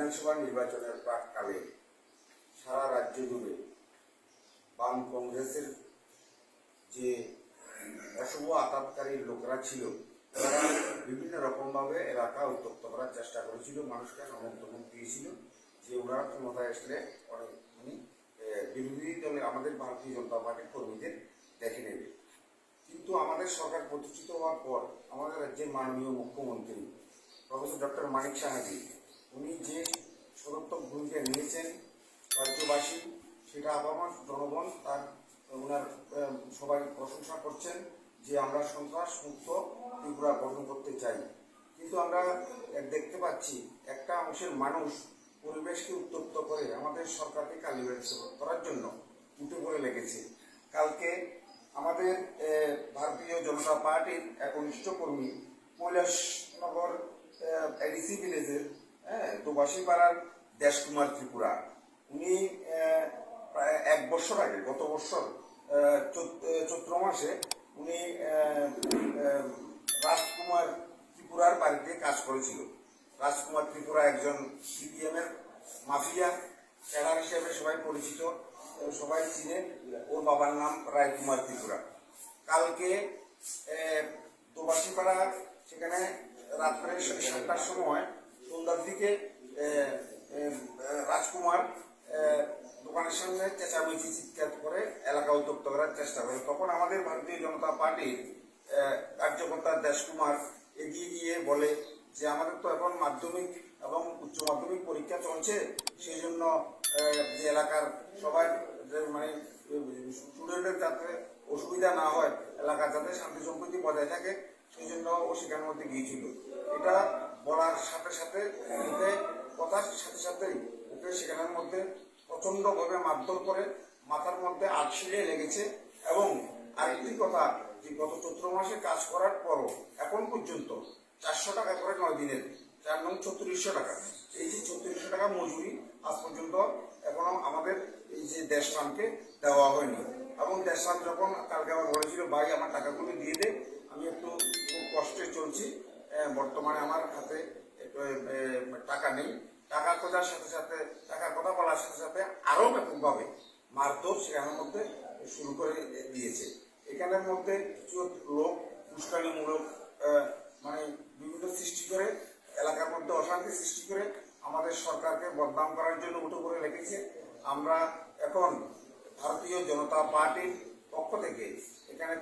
বিধানসভা নির্বাচনের প্রাককালে সারা রাজ্য জুড়ে বাম কংগ্রেসের যে অশুভ আতাতকারী লোকেরা ছিল তারা বিভিন্ন রকমভাবে এলাকা উত্তপ্ত করার চেষ্টা করেছিল, মানুষকে সমর্থন দিয়েছিল যে ওনারা ক্ষমতায় আসলে অনেক বিরোধী দলে আমাদের ভারতীয় জনতা পার্টির কর্মীদের দেখে নেবে। কিন্তু আমাদের সরকার প্রতিষ্ঠিত হওয়ার পর আমাদের রাজ্যের মাননীয় মুখ্যমন্ত্রী প্রফেসর ডক্টর মানিক সাহাজি উনি যে সদর্থক ভূমিকা নিয়েছেন রাজ্যবাসী সেটা আপামর জনগণ তার ওনার সবাই প্রশংসা করছেন যে আমরা সন্ত্রাস মুক্ত ত্রিপুরা গঠন করতে চাই। কিন্তু আমরা দেখতে পাচ্ছি একটা অংশের মানুষ পরিবেশকে উত্তপ্ত করে আমাদের সরকারকে কালিবাস করার জন্য উঠে পড়ে লেগেছে। কালকে আমাদের ভারতীয় জনতা পার্টির একনিষ্ঠ কর্মী কৈলাসনগর এডিসি ভিলেজের দুবাসী পাড়ার দেশকুমার ত্রিপুরা উনি প্রায় 1 বছর আগে গত বছর চৈত্র মাসে উনি রাজকুমার ত্রিপুরার বাড়িতে কাজ করেছিল। রাজকুমার ত্রিপুরা একজন সিপিএম এর মাফিয়া ক্যাডার হিসেবে সবাই পরিচিত, সবাই চিনেন। ওর বাবার নাম রায়কুমার ত্রিপুরা। কালকে দুবাসীপাড়া সেখানে রাত্রে 7টার সময় সন্ধ্যার দিকে রাজকুমার দোকানের সামনে চেঁচামেচি চিৎকার করে এলাকা উত্তপ্ত করার চেষ্টা করে। তখন আমাদের ভারতীয় জনতা পার্টির কার্যকর্তা দেশকুমার এগিয়ে গিয়ে বলে যে আমাদের তো এখন মাধ্যমিক এবং উচ্চ মাধ্যমিক পরীক্ষা চলছে, সেই জন্য যে এলাকার সবাই মানে স্টুডেন্টের যাতে অসুবিধা না হয়, এলাকার যাতে শান্তি সম্প্রীতি বজায় থাকে, সেই জন্য ও সেখানের মধ্যে গিয়েছিল। এটা বলার সাথে সাথে ওকে কথার সাথে সাথেই ওকে সেখানের মধ্যে প্রচন্ডভাবে মারধর করে মাথার মধ্যে আটশিলে লেগেছে। এবং আরেকটি কথা যে গত চৈত্র মাসে কাজ করার পরও এখন পর্যন্ত 400 টাকা করে 9 দিনের 4 নং 3600 টাকা, এই যে 3600 টাকা মজুরি আজ পর্যন্ত এখনো আমাদের এই যে দেশরামকে দেওয়া হয়নি। এবং দেশরাম যখন কালকে আবার বলেছিল ভাই আমার টাকাগুলো দিয়ে দে, আমি একটু খুব কষ্টে চলছি, বর্তমানে আমার হাতে টাকা নেই। টাকা খোঁজার সাথে সাথে টাকার কথা বলার সাথে সাথে আরো ব্যাপকভাবে মারধর সেখানের মধ্যে শুরু করে দিয়েছে। এখানের মধ্যে কিছু লোক উস্কানিমূলক মানে বিভিন্ন সৃষ্টি করে এলাকার মধ্যে অশান্তি সৃষ্টি করে আমাদের সরকারকে বদনাম করার জন্য উঠে পড়ে লেগেছে। আমরা এখন ভারতীয় জনতা পার্টির পক্ষ থেকে এখানে